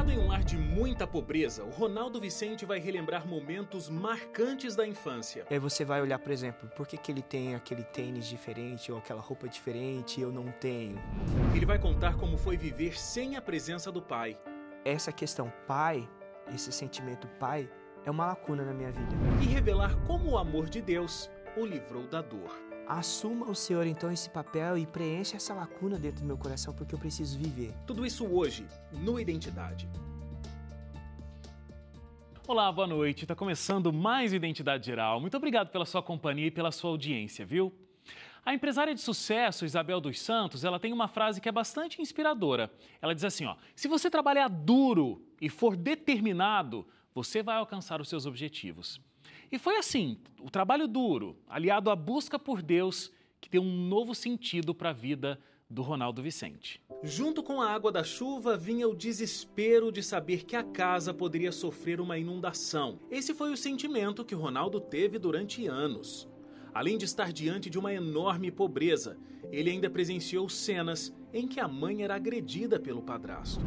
Criado em um lar de muita pobreza, o Ronaldo Vicente vai relembrar momentos marcantes da infância. E aí você vai olhar, por exemplo, por que ele tem aquele tênis diferente ou aquela roupa diferente e eu não tenho? Ele vai contar como foi viver sem a presença do pai. Essa questão pai, esse sentimento pai, é uma lacuna na minha vida. E revelar como o amor de Deus o livrou da dor. Assuma o Senhor então esse papel e preencha essa lacuna dentro do meu coração porque eu preciso viver. Tudo isso hoje, no Identidade. Olá, boa noite. Está começando mais Identidade Geral. Muito obrigado pela sua companhia e pela sua audiência, viu? A empresária de sucesso, Isabel dos Santos, ela tem uma frase que é bastante inspiradora. Ela diz assim, se você trabalhar duro e for determinado, você vai alcançar os seus objetivos. E foi assim, o trabalho duro, aliado à busca por Deus, que deu um novo sentido para a vida do Ronaldo Vicente. Junto com a água da chuva vinha o desespero de saber que a casa poderia sofrer uma inundação. Esse foi o sentimento que o Ronaldo teve durante anos. Além de estar diante de uma enorme pobreza, ele ainda presenciou cenas em que a mãe era agredida pelo padrasto.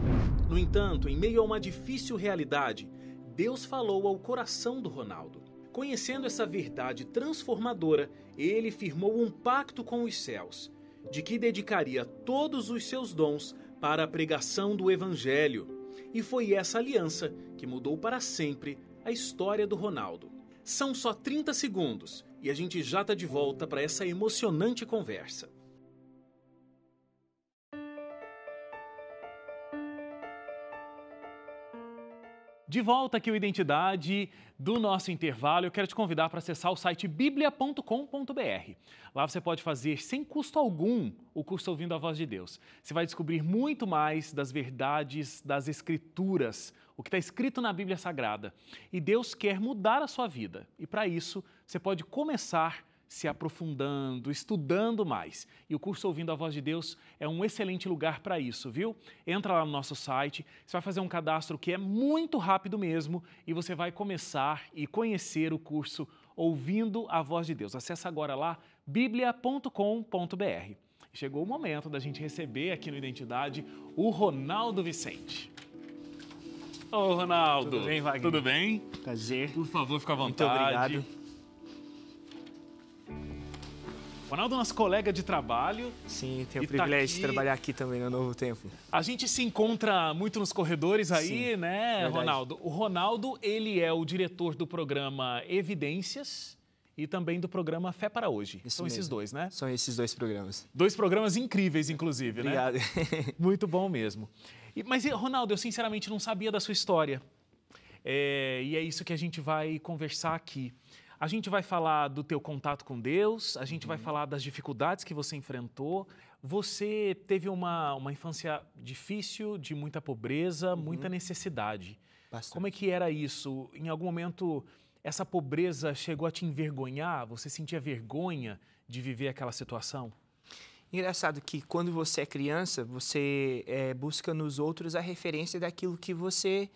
No entanto, em meio a uma difícil realidade, Deus falou ao coração do Ronaldo. Conhecendo essa verdade transformadora, ele firmou um pacto com os céus, de que dedicaria todos os seus dons para a pregação do Evangelho. E foi essa aliança que mudou para sempre a história do Ronaldo. São só 30 segundos e a gente já está de volta para essa emocionante conversa. De volta aqui o Identidade do nosso intervalo, eu quero te convidar para acessar o site biblia.com.br. Lá você pode fazer sem custo algum o curso Ouvindo a Voz de Deus. Você vai descobrir muito mais das verdades das Escrituras, o que está escrito na Bíblia Sagrada. E Deus quer mudar a sua vida. E para isso, você pode começar se aprofundando, estudando mais. E o curso Ouvindo a Voz de Deus é um excelente lugar para isso, viu? Entra lá no nosso site, você vai fazer um cadastro que é muito rápido mesmo e você vai começar e conhecer o curso Ouvindo a Voz de Deus. Acesse agora lá, biblia.com.br. Chegou o momento da gente receber aqui no Identidade o Ronaldo Vicente. Ô, Ronaldo. Tudo bem, Wagner? Tudo bem? Prazer. Por favor, fica à Muito vontade. obrigado. Ronaldo, nosso colega de trabalho. Sim, tenho o E tá privilégio de aqui. trabalhar aqui também no Novo Tempo. A gente se encontra muito nos corredores aí, Sim, né, verdade. Ronaldo? O Ronaldo, ele é o diretor do programa Evidências e também do programa Fé para Hoje. Isso São esses mesmo. dois, né? São esses dois programas. Dois programas incríveis, inclusive, Obrigado. né? Muito bom mesmo. Mas, Ronaldo, eu sinceramente não sabia da sua história. E é isso que a gente vai conversar aqui. A gente vai falar do teu contato com Deus, a gente vai falar das dificuldades que você enfrentou. Você teve uma infância difícil, de muita pobreza, muita necessidade. Bastante. Como é que era isso? Em algum momento, essa pobreza chegou a te envergonhar? Você sentia vergonha de viver aquela situação? Engraçado que quando você é criança, você busca nos outros a referência daquilo que você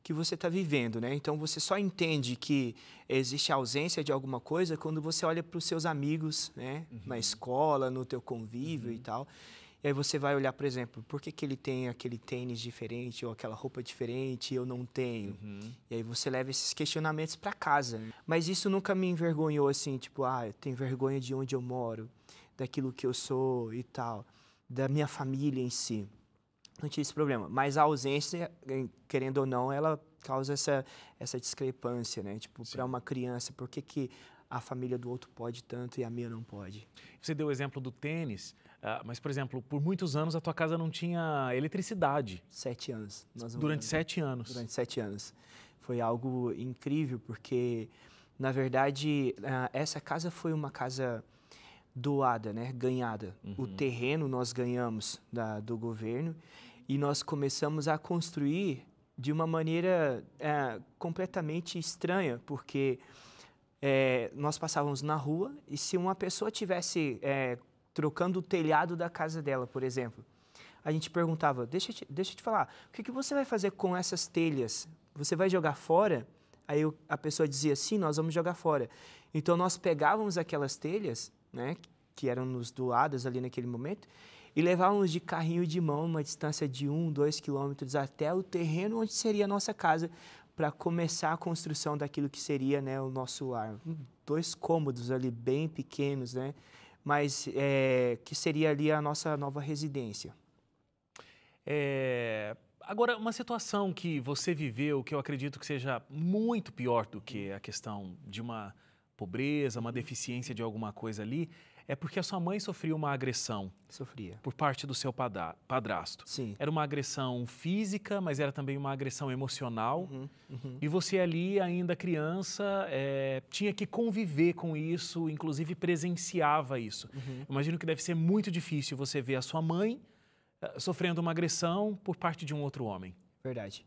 está vivendo, né? Então, você só entende que existe a ausência de alguma coisa quando você olha para os seus amigos, né? Na escola, no teu convívio e tal. E aí você vai olhar, por exemplo, por que ele tem aquele tênis diferente ou aquela roupa diferente e eu não tenho? E aí você leva esses questionamentos para casa. Mas isso nunca me envergonhou, assim, tipo, eu tenho vergonha de onde eu moro, daquilo que eu sou e tal, da minha família em si. Não tinha esse problema, mas a ausência, querendo ou não, ela causa essa discrepância, né? Tipo, para uma criança, por que a família do outro pode tanto e a minha não pode? Você deu o exemplo do tênis, mas, por exemplo, por muitos anos a tua casa não tinha eletricidade. 7 anos. Durante 7 anos. Durante 7 anos. Foi algo incrível, porque, na verdade, essa casa foi uma casa doada, né? Ganhada. O terreno nós ganhamos do governo e nós começamos a construir de uma maneira completamente estranha, porque nós passávamos na rua e se uma pessoa tivesse trocando o telhado da casa dela, por exemplo, a gente perguntava, deixa eu te falar, o que você vai fazer com essas telhas? Você vai jogar fora? Aí a pessoa dizia, sim, nós vamos jogar fora. Então nós pegávamos aquelas telhas, né, que eram nos doadas ali naquele momento, e levávamos de carrinho de mão uma distância de 2 quilômetros até o terreno onde seria a nossa casa, para começar a construção daquilo que seria, né, o nosso lar. 2 cômodos ali bem pequenos, né, mas que seria ali a nossa nova residência. Agora, uma situação que você viveu, que eu acredito que seja muito pior do que a questão de uma pobreza, uma deficiência de alguma coisa ali, é porque a sua mãe sofria uma agressão. Sofria. Por parte do seu padrasto. Sim. Era uma agressão física, mas era também uma agressão emocional. E você ali, ainda criança, tinha que conviver com isso, inclusive presenciava isso. Imagino que deve ser muito difícil você ver a sua mãe sofrendo uma agressão por parte de um outro homem. Verdade.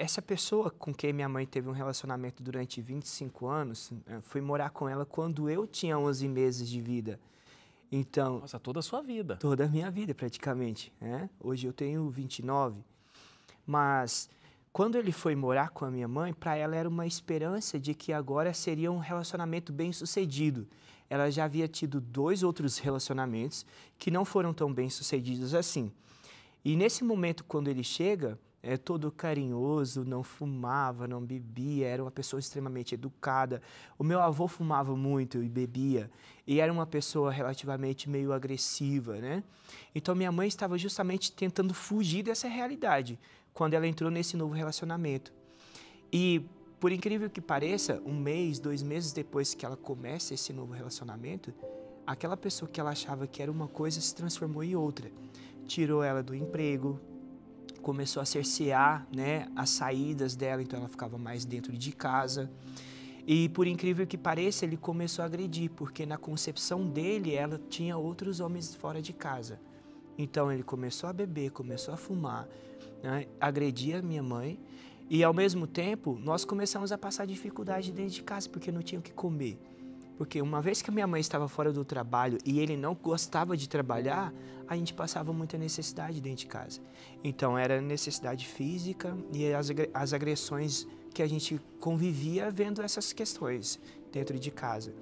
Essa pessoa com quem minha mãe teve um relacionamento durante 25 anos, fui morar com ela quando eu tinha 11 meses de vida. Então, nossa, toda a sua vida. Toda a minha vida, praticamente, né? Hoje eu tenho 29. Mas, quando ele foi morar com a minha mãe, para ela era uma esperança de que agora seria um relacionamento bem-sucedido. Ela já havia tido 2 outros relacionamentos que não foram tão bem-sucedidos assim. E nesse momento, quando ele chega, todo carinhoso, não fumava, não bebia, era uma pessoa extremamente educada. O meu avô fumava muito e bebia, e era uma pessoa relativamente meio agressiva, né? Então, minha mãe estava justamente tentando fugir dessa realidade, quando ela entrou nesse novo relacionamento. E, por incrível que pareça, 1 mês, 2 meses depois que ela começa esse novo relacionamento, aquela pessoa que ela achava que era uma coisa se transformou em outra. Tirou ela do emprego, começou a cercear, né, as saídas dela, então ela ficava mais dentro de casa. E, por incrível que pareça, ele começou a agredir, porque na concepção dele, ela tinha outros homens fora de casa. Então, ele começou a beber, começou a fumar, né, agredia a minha mãe. E, ao mesmo tempo, nós começamos a passar dificuldade dentro de casa, porque não tinha o que comer. Porque uma vez que a minha mãe estava fora do trabalho e ele não gostava de trabalhar, a gente passava muita necessidade dentro de casa. Então, era necessidade física e as agressões que a gente convivia vendo essas questões dentro de casa.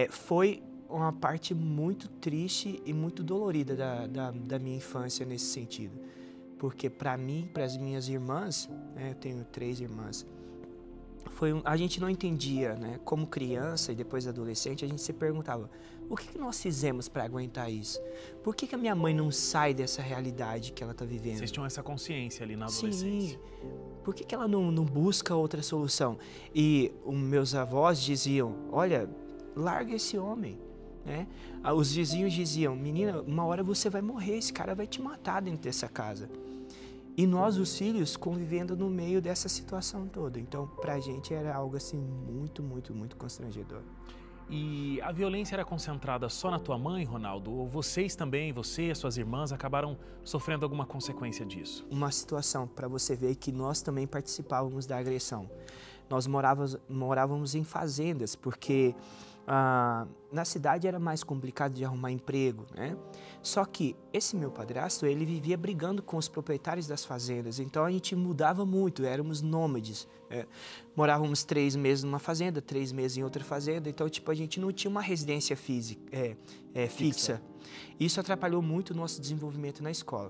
Foi uma parte muito triste e muito dolorida da minha infância nesse sentido. Porque para mim, para as minhas irmãs, né, eu tenho 3 irmãs, a gente não entendia, né? Como criança e depois adolescente, a gente se perguntava, o que nós fizemos para aguentar isso? Por que a minha mãe não sai dessa realidade que ela está vivendo? Vocês tinham essa consciência ali na adolescência. Sim. Por que ela não busca outra solução? E os meus avós diziam, olha, larga esse homem, né? Os vizinhos diziam, menina, uma hora você vai morrer, esse cara vai te matar dentro dessa casa. E nós, os filhos, convivendo no meio dessa situação toda. Então, pra gente era algo assim muito, muito, muito constrangedor. E a violência era concentrada só na tua mãe, Ronaldo? Ou vocês também, você e as suas irmãs, acabaram sofrendo alguma consequência disso? Uma situação para você ver que nós também participávamos da agressão. Nós morávamos em fazendas, porque na cidade era mais complicado de arrumar emprego, né? Só que esse meu padrasto, ele vivia brigando com os proprietários das fazendas, então a gente mudava muito, éramos nômades. Morávamos 3 meses numa fazenda, 3 meses em outra fazenda, então tipo, a gente não tinha uma residência fixa. Isso atrapalhou muito o nosso desenvolvimento na escola.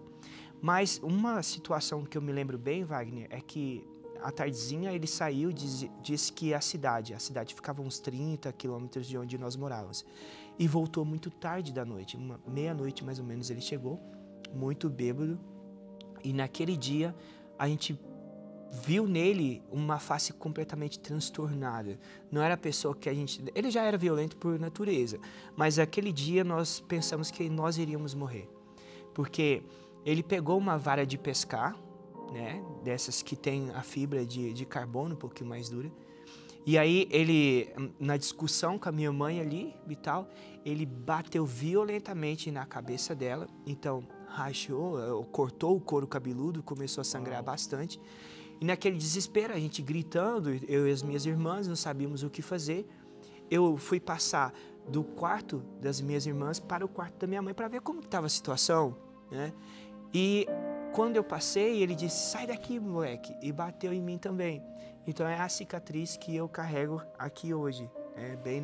Mas uma situação que eu me lembro bem, Wagner, é que à tardezinha ele saiu, disse que a cidade ficava uns 30 quilômetros de onde nós morávamos. E voltou muito tarde da noite, meia-noite mais ou menos ele chegou, muito bêbado. E naquele dia a gente viu nele uma face completamente transtornada. Não era a pessoa que a gente... Ele já era violento por natureza, mas aquele dia nós pensamos que nós iríamos morrer. Porque ele pegou uma vara de pescar, né, dessas que tem a fibra de carbono um pouquinho mais dura. E aí ele, na discussão com a minha mãe ali e tal, ele bateu violentamente na cabeça dela, então rachou, cortou o couro cabeludo, começou a sangrar bastante. E naquele desespero, a gente gritando, eu e as minhas irmãs, não sabíamos o que fazer. Eu fui passar do quarto das minhas irmãs para o quarto da minha mãe para ver como estava a situação, né? E quando eu passei, ele disse, sai daqui, moleque, e bateu em mim também. Então é a cicatriz que eu carrego aqui hoje, bem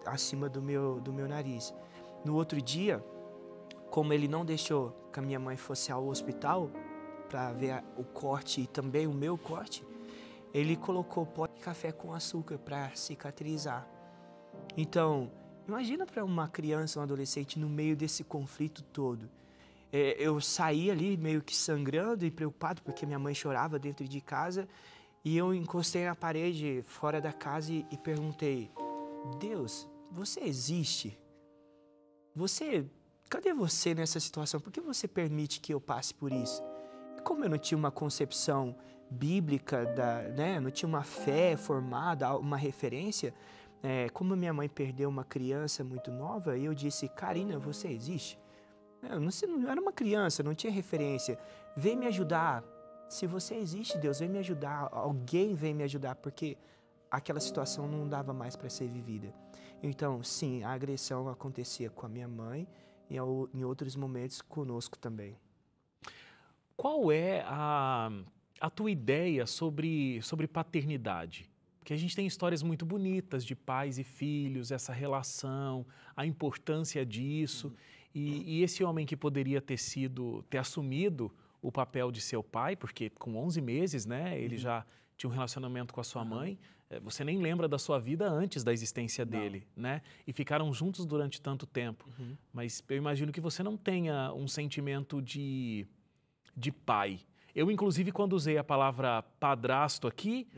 acima do meu nariz. No outro dia, como ele não deixou que a minha mãe fosse ao hospital para ver o corte e também o meu corte, ele colocou pó de café com açúcar para cicatrizar. Então, imagina para uma criança, um adolescente, no meio desse conflito todo. Eu saí ali meio que sangrando e preocupado, porque minha mãe chorava dentro de casa, e eu encostei na parede fora da casa e perguntei: Deus, você existe? Cadê você nessa situação? Por que você permite que eu passe por isso? E como eu não tinha uma concepção bíblica, não tinha uma fé formada, uma referência, como minha mãe perdeu uma criança muito nova, eu disse: Karina, você existe? Eu não era uma criança, não tinha referência. Vem me ajudar. Se você existe, Deus, vem me ajudar. Alguém vem me ajudar, porque aquela situação não dava mais para ser vivida. Então, sim, a agressão acontecia com a minha mãe e em outros momentos conosco também. Qual é a tua ideia sobre paternidade? Porque a gente tem histórias muito bonitas de pais e filhos, essa relação, a importância disso. E esse homem que poderia ter assumido o papel de seu pai, porque com 11 meses, né, ele já tinha um relacionamento com a sua mãe, você nem lembra da sua vida antes da existência dele, né? E ficaram juntos durante tanto tempo. Mas eu imagino que você não tenha um sentimento de pai. Eu, inclusive, quando usei a palavra padrasto aqui,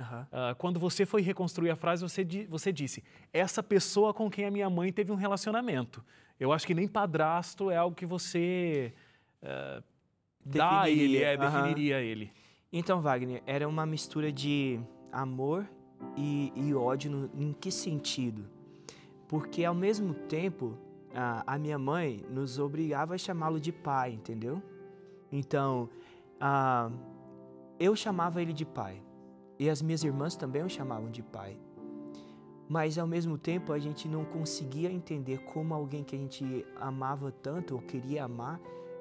quando você foi reconstruir a frase, você disse: essa pessoa com quem a minha mãe teve um relacionamento. Eu acho que nem padrasto é algo que você dá a ele, definiria ele. Então, Wagner, era uma mistura de amor e ódio em que sentido? Porque, ao mesmo tempo, a minha mãe nos obrigava a chamá-lo de pai, entendeu? Então, eu chamava ele de pai. E as minhas irmãs também o chamavam de pai. Mas, ao mesmo tempo, a gente não conseguia entender como alguém que a gente amava tanto, ou queria amar,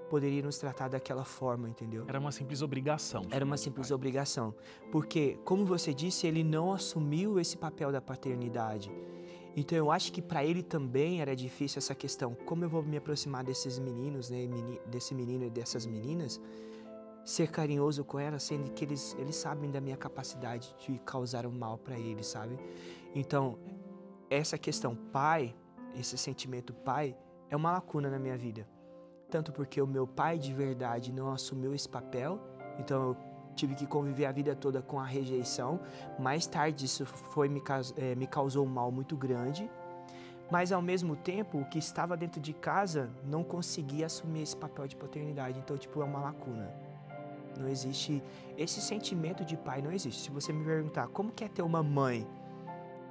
poderia nos tratar daquela forma, entendeu? Era uma simples obrigação. Era uma simples obrigação. Porque, como você disse, ele não assumiu esse papel da paternidade. Então, eu acho que para ele também era difícil essa questão. Como eu vou me aproximar desses meninos, né, desse menino e dessas meninas, ser carinhoso com elas, sendo que eles sabem da minha capacidade de causar um mal para eles, sabe? Então, essa questão pai, esse sentimento pai, é uma lacuna na minha vida. Tanto porque o meu pai de verdade não assumiu esse papel, então eu tive que conviver a vida toda com a rejeição. Mais tarde isso me causou um mal muito grande, mas ao mesmo tempo o que estava dentro de casa não conseguia assumir esse papel de paternidade, então é uma lacuna. Não existe, esse sentimento de pai não existe. Se você me perguntar como que é ter uma mãe,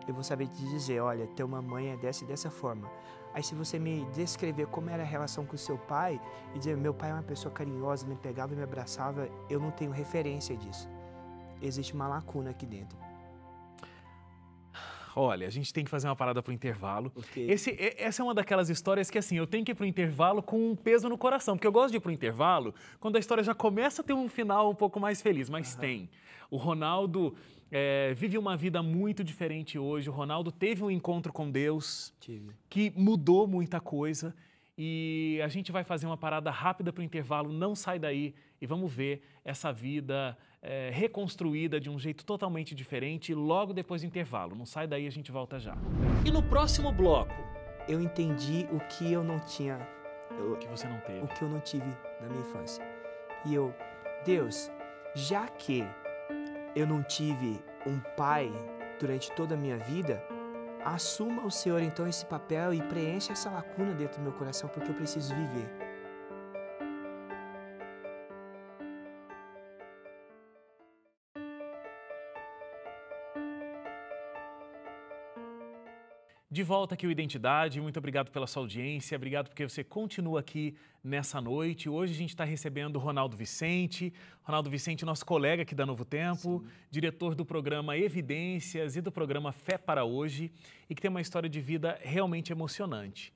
eu vou saber te dizer: olha, ter uma mãe é dessa e dessa forma. Aí se você me descrever como era a relação com o seu pai e dizer: meu pai é uma pessoa carinhosa, me pegava e me abraçava, eu não tenho referência disso. Existe uma lacuna aqui dentro. Olha, a gente tem que fazer uma parada pro intervalo. Okay. Essa é uma daquelas histórias que, assim, eu tenho que ir pro intervalo com um peso no coração, porque eu gosto de ir pro intervalo quando a história já começa a ter um final um pouco mais feliz, mas tem. O Ronaldo vive uma vida muito diferente hoje. O Ronaldo teve um encontro com Deus que mudou muita coisa. E a gente vai fazer uma parada rápida para o intervalo. Não sai daí e vamos ver essa vida reconstruída de um jeito totalmente diferente logo depois do intervalo. Não sai daí, a gente volta já. E no próximo bloco? Eu entendi o que eu não tinha. O que você não teve. O que eu não tive na minha infância. E Deus, já que eu não tive um pai durante toda a minha vida, assuma o Senhor então esse papel e preencha essa lacuna dentro do meu coração, porque eu preciso viver. De volta aqui o Identidade, muito obrigado pela sua audiência, obrigado porque você continua aqui nessa noite. Hoje a gente está recebendo o Ronaldo Vicente, nosso colega aqui da Novo Tempo, diretor do programa Evidências e do programa Fé para Hoje, e que tem uma história de vida realmente emocionante.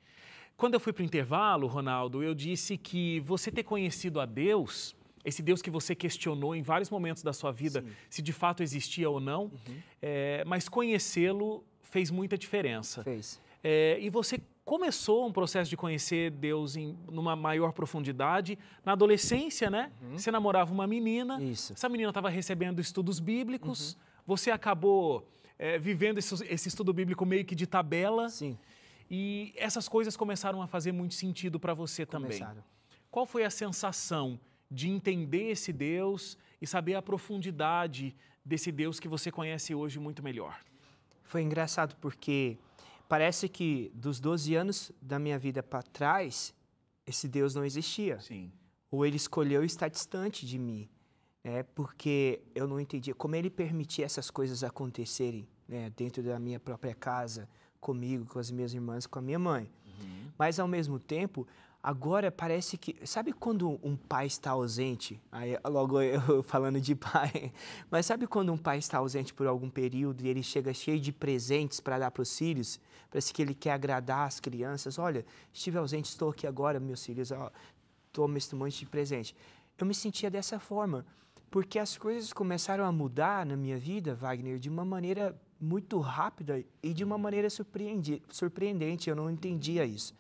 Quando eu fui para o intervalo, Ronaldo, eu disse que você ter conhecido a Deus, esse Deus que você questionou em vários momentos da sua vida, se de fato existia ou não, mas conhecê-lo fez muita diferença. Fez. E você começou um processo de conhecer Deus numa maior profundidade. Na adolescência, né? Você namorava uma menina. Isso. Essa menina estava recebendo estudos bíblicos. Você acabou vivendo esse estudo bíblico meio que de tabela. Sim. E essas coisas começaram a fazer muito sentido para você também. Qual foi a sensação de entender esse Deus e saber a profundidade desse Deus que você conhece hoje muito melhor? Foi engraçado porque parece que dos 12 anos da minha vida para trás, esse Deus não existia. Sim. Ou ele escolheu estar distante de mim, porque eu não entendia como ele permitia essas coisas acontecerem, né, dentro da minha própria casa, comigo, com as minhas irmãs, com a minha mãe. Mas, ao mesmo tempo, agora parece que... Sabe quando um pai está ausente? Aí, logo eu falando de pai. Mas sabe quando um pai está ausente por algum período e ele chega cheio de presentes para dar para os filhos? Parece que ele quer agradar as crianças. Olha, estive ausente, estou aqui agora, meus filhos. Toma este monte de presente. Eu me sentia dessa forma. Porque as coisas começaram a mudar na minha vida, Wagner, de uma maneira muito rápida e de uma maneira surpreendente. Eu não entendia isso.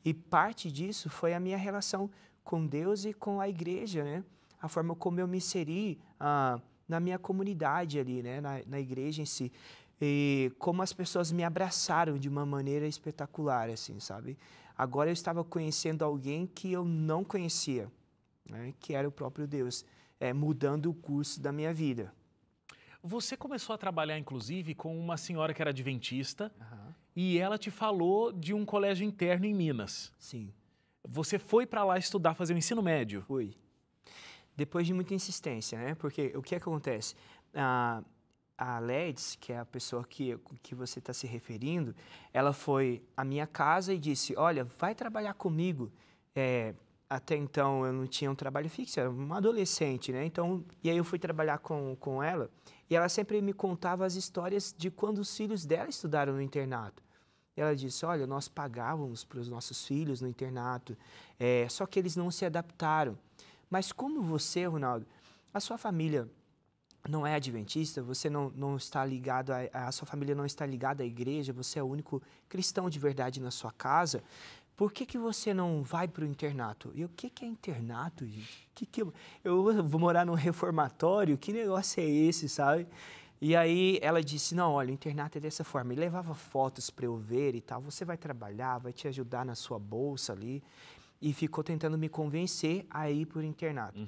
E parte disso foi a minha relação com Deus e com a igreja, né? A forma como eu me inseri na minha comunidade ali, né? Na igreja em si. E como as pessoas me abraçaram de uma maneira espetacular, assim, sabe? Agora eu estava conhecendo alguém que eu não conhecia, né? Que era o próprio Deus, mudando o curso da minha vida. Você começou a trabalhar, inclusive, com uma senhora que era adventista e ela te falou de um colégio interno em Minas. Sim. Você foi para lá estudar, fazer o ensino médio? Fui. Depois de muita insistência, né? Porque o que acontece? A Ledes, que é a pessoa que você está se referindo, ela foi à minha casa e disse, olha, vai trabalhar comigo. Até então eu não tinha um trabalho fixo, era uma adolescente, né? Então, e aí eu fui trabalhar com ela e ela sempre me contava as histórias de quando os filhos dela estudaram no internato. E ela disse, olha, nós pagávamos para os nossos filhos no internato, só que eles não se adaptaram. Mas como você, Ronaldo, a sua família não é adventista, você não está ligado, a sua família não está ligada à igreja, você é o único cristão de verdade na sua casa, por que você não vai para o internato? E o que é internato, gente? Eu vou morar num reformatório? Que negócio é esse, sabe? E aí ela disse, não, olha, o internato é dessa forma. E levava fotos para eu ver e tal. Você vai trabalhar, vai te ajudar na sua bolsa ali. E ficou tentando me convencer a ir para o internato.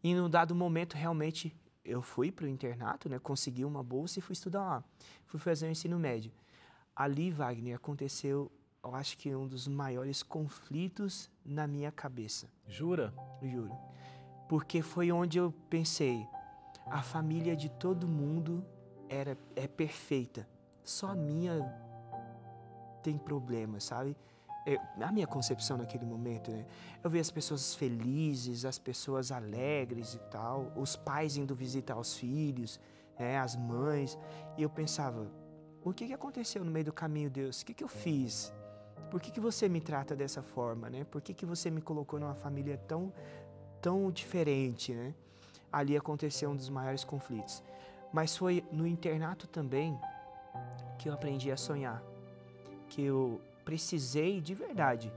E num dado momento, realmente, eu fui para o internato, né? Consegui uma bolsa e fui estudar lá. Fui fazer o ensino médio. Ali, Wagner, aconteceu... eu acho que um dos maiores conflitos na minha cabeça. Jura? Juro. Porque foi onde eu pensei, a família de todo mundo é perfeita. Só a minha tem problemas, sabe? A minha concepção naquele momento, né? Eu vi as pessoas felizes, as pessoas alegres e tal, os pais indo visitar os filhos, né, as mães. E eu pensava, o que aconteceu no meio do caminho, Deus? O que eu fiz? Por que você me trata dessa forma, né? Por que você me colocou numa família tão diferente, né? Ali aconteceu um dos maiores conflitos. Mas foi no internato também que eu aprendi a sonhar. Que eu precisei, de verdade,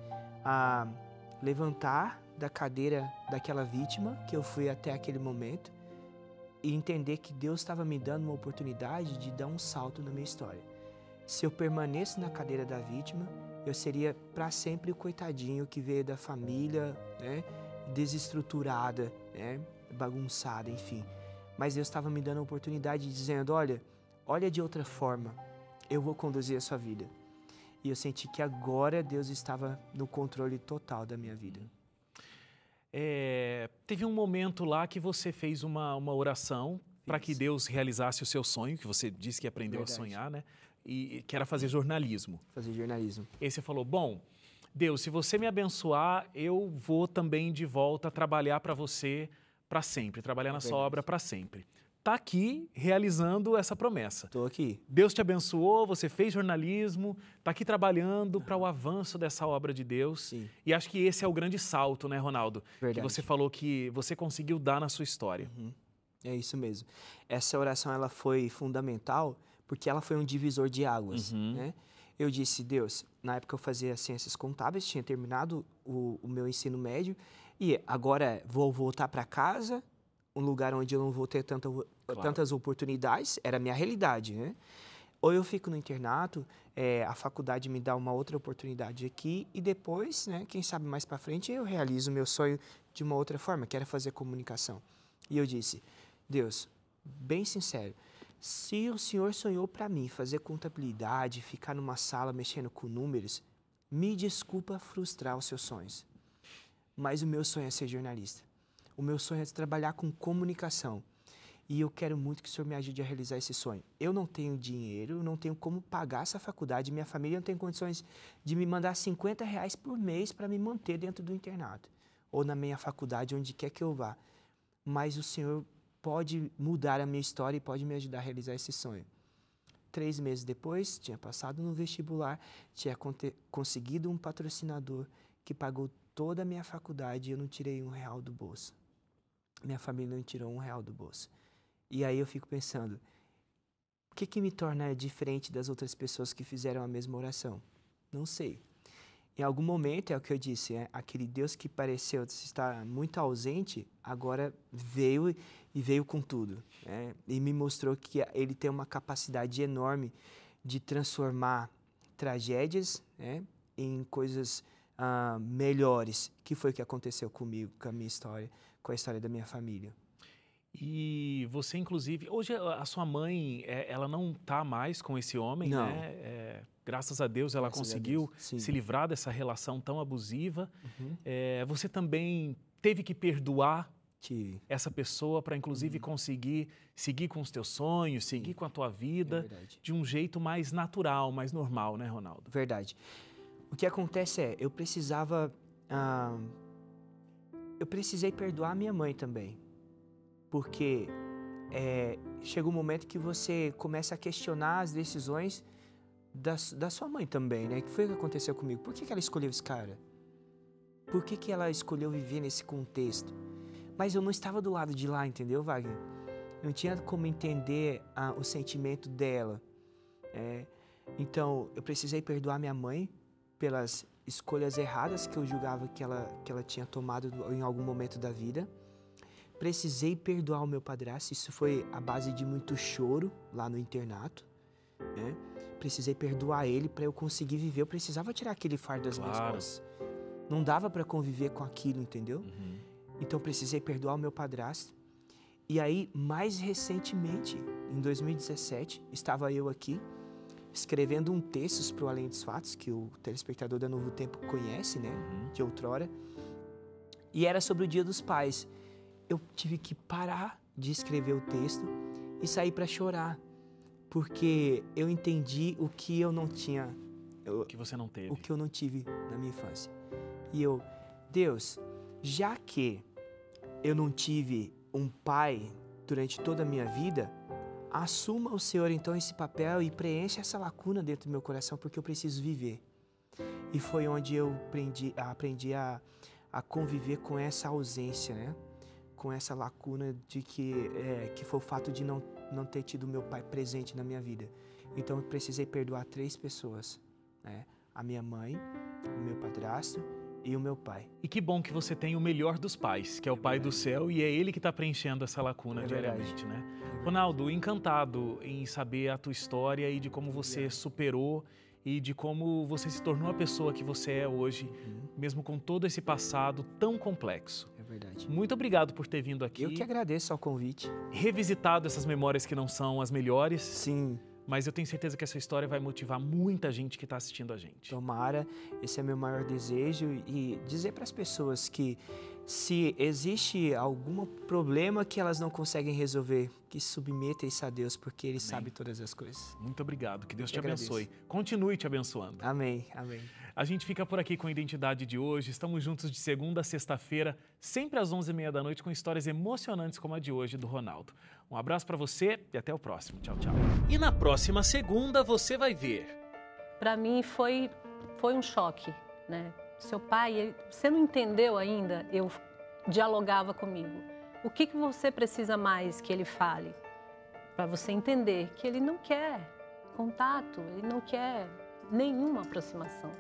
levantar da cadeira daquela vítima que eu fui até aquele momento e entender que Deus estava me dando uma oportunidade de dar um salto na minha história. Se eu permaneço na cadeira da vítima, eu seria para sempre o coitadinho que veio da família, né, desestruturada, né, bagunçada, enfim. Mas Deus estava me dando a oportunidade, dizendo, olha de outra forma, eu vou conduzir a sua vida. E eu senti que agora Deus estava no controle total da minha vida. Teve um momento lá que você fez uma oração para que Deus realizasse o seu sonho, que você disse que aprendeu a sonhar, né? E que era fazer jornalismo. Fazer jornalismo. E aí você falou, bom, Deus, se você me abençoar, eu vou também de volta trabalhar para você para sempre, trabalhar na sua obra para sempre. Está aqui realizando essa promessa. Estou aqui. Deus te abençoou, você fez jornalismo, está aqui trabalhando para o avanço dessa obra de Deus. Sim. E acho que esse é o grande salto, né, Ronaldo? Verdade. Que você falou que você conseguiu dar na sua história. É isso mesmo. Essa oração ela foi fundamental porque ela foi um divisor de águas, né? eu disse, Deus, na época eu fazia ciências contábeis, tinha terminado o meu ensino médio, e agora vou voltar para casa, um lugar onde eu não vou ter tantas oportunidades, era a minha realidade, né? Ou eu fico no internato, a faculdade me dá uma outra oportunidade aqui, e depois, né, quem sabe mais para frente, eu realizo o meu sonho de uma outra forma, que era fazer comunicação. E eu disse, Deus, bem sincero, se o Senhor sonhou para mim fazer contabilidade, ficar numa sala mexendo com números, me desculpa frustrar os seus sonhos. Mas o meu sonho é ser jornalista. O meu sonho é trabalhar com comunicação. E eu quero muito que o Senhor me ajude a realizar esse sonho. Eu não tenho dinheiro, eu não tenho como pagar essa faculdade. Minha família não tem condições de me mandar R$50 por mês para me manter dentro do internato. Ou na minha faculdade, onde quer que eu vá. Mas o Senhor pode mudar a minha história e pode me ajudar a realizar esse sonho. 3 meses depois, tinha passado no vestibular, tinha conseguido um patrocinador que pagou toda a minha faculdade e eu não tirei R$1 do bolso. Minha família não tirou R$1 do bolso. E aí eu fico pensando, o que me torna diferente das outras pessoas que fizeram a mesma oração? Não sei. Em algum momento, é o que eu disse, aquele Deus que pareceu estar muito ausente, agora veio e veio com tudo. E me mostrou que ele tem uma capacidade enorme de transformar tragédias, em coisas melhores, que foi o que aconteceu comigo, com a minha história, com a história da minha família. E você, inclusive, hoje a sua mãe, ela não está mais com esse homem, não. Né? Graças a Deus ela conseguiu se livrar dessa relação tão abusiva. Uhum. Você também teve que perdoar essa pessoa para, inclusive, conseguir seguir com os teus sonhos, seguir com a tua vida de um jeito mais natural, mais normal, né, Ronaldo? Verdade. O que acontece eu precisei perdoar a minha mãe também. Porque chega um momento que você começa a questionar as decisões da sua mãe também, né? O que foi que aconteceu comigo? Por que ela escolheu esse cara? Por que ela escolheu viver nesse contexto? Mas eu não estava do lado de lá, entendeu, Wagner? Não tinha como entender o sentimento dela. Então, eu precisei perdoar minha mãe pelas escolhas erradas que eu julgava que ela tinha tomado em algum momento da vida. Precisei perdoar o meu padrasto, isso foi a base de muito choro lá no internato, né? Precisei perdoar ele para eu conseguir viver, eu precisava tirar aquele fardo das minhas costas. Não dava para conviver com aquilo, entendeu? Uhum. Então precisei perdoar o meu padrasto. E aí, mais recentemente, em 2017, estava eu aqui, escrevendo um texto para o Além dos Fatos, que o telespectador da Novo Tempo conhece, né? De outrora. E era sobre o Dia dos Pais. Eu tive que parar de escrever o texto e sair para chorar, porque eu entendi o que eu não tinha. O que você não teve. O que eu não tive na minha infância. E Deus, já que eu não tive um pai durante toda a minha vida, assuma o Senhor então esse papel e preencha essa lacuna dentro do meu coração, porque eu preciso viver. E foi onde eu aprendi a conviver com essa ausência, né? Com essa lacuna de que foi o fato de não ter tido meu pai presente na minha vida. Então eu precisei perdoar 3 pessoas, né? A minha mãe, o meu padrasto e o meu pai. E que bom que você tem o melhor dos pais, que é o Pai do Céu, e é Ele que está preenchendo essa lacuna diariamente, né? Ronaldo, encantado em saber a tua história e de como você superou e de como você se tornou a pessoa que você é hoje, mesmo com todo esse passado tão complexo. É verdade. Muito obrigado por ter vindo aqui. Eu que agradeço ao convite. Revisitado essas memórias que não são as melhores. Sim. Mas eu tenho certeza que essa história vai motivar muita gente que está assistindo a gente. Tomara, esse é meu maior desejo, e dizer para as pessoas que se existe algum problema que elas não conseguem resolver, que submetam isso a Deus, porque Ele sabe todas as coisas. Muito obrigado, que Deus te abençoe. Continue te abençoando. Amém, amém. A gente fica por aqui com a Identidade de hoje. Estamos juntos de segunda a sexta-feira, sempre às 11h30 da noite, com histórias emocionantes como a de hoje do Ronaldo. Um abraço para você e até o próximo. Tchau, tchau. E na próxima segunda você vai ver. Para mim foi um choque, né? Seu pai, você não entendeu ainda? Eu dialogava comigo. O que você precisa mais que ele fale? Para você entender que ele não quer contato, ele não quer nenhuma aproximação.